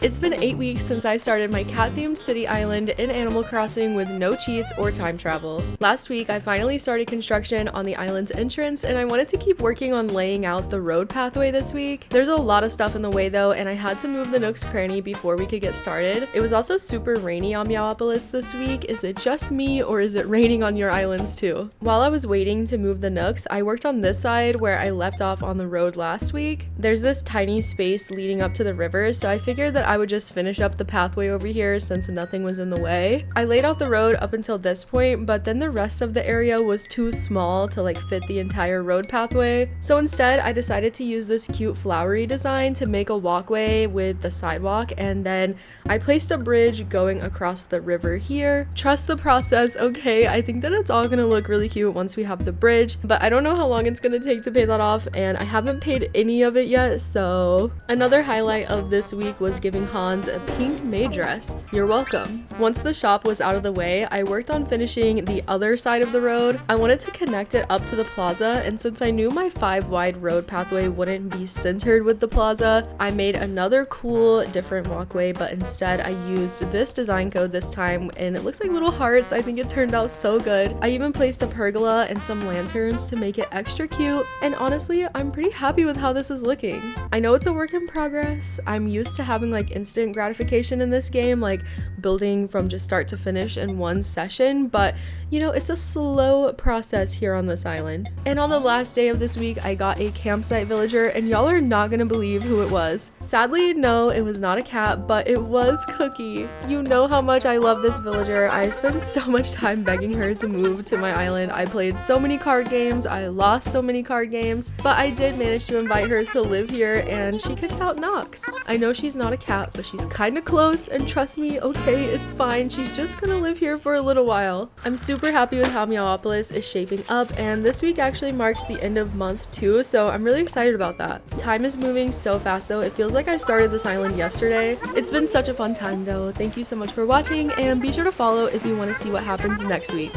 It's been 8 weeks since I started my cat-themed city island in Animal Crossing with no cheats or time travel. Last week, I finally started construction on the island's entrance, and I wanted to keep working on laying out the road pathway this week. There's a lot of stuff in the way though, and I had to move the Nook's Cranny before we could get started. It was also super rainy on Meowopolis this week. Is it just me, or is it raining on your islands too? While I was waiting to move the Nooks, I worked on this side where I left off on the road last week. There's this tiny space leading up to the river, so I figured that I would just finish up the pathway over here since nothing was in the way. I laid out the road up until this point, but then the rest of the area was too small to fit the entire road pathway. So instead, I decided to use this cute flowery design to make a walkway with the sidewalk, and then I placed a bridge going across the river here. Trust the process, okay? I think that it's all gonna look really cute once we have the bridge, but I don't know how long it's gonna take to pay that off, and I haven't paid any of it yet, so... Another highlight of this week was giving Hans a pink maid dress. You're welcome. Once the shop was out of the way, I worked on finishing the other side of the road. I wanted to connect it up to the plaza, and since I knew my 5-wide road pathway wouldn't be centered with the plaza, I made another cool different walkway, but instead I used this design code this time, and it looks like little hearts. I think it turned out so good. I even placed a pergola and some lanterns to make it extra cute, and honestly, I'm pretty happy with how this is looking. I know it's a work in progress. I'm used to having instant gratification in this game, building from just start to finish in one session, but you know, it's a slow process here on this island. And on the last day of this week, I got a campsite villager, and y'all are not gonna believe who it was. Sadly, no, it was not a cat, but it was Cookie. You know how much I love this villager. I spent so much time begging her to move to my island. I played so many card games, I lost so many card games, but I did manage to invite her to live here, and she kicked out Knox. I know she's not a cat, but she's kind of close, and trust me, okay, it's fine. She's just gonna live here for a little while. I'm super happy with how Meowopolis is shaping up, and this week actually marks the end of month 2, so I'm really excited about that. Time is moving so fast though. It feels like I started this island yesterday. It's been such a fun time though. Thank you so much for watching, and be sure to follow if you want to see what happens next week.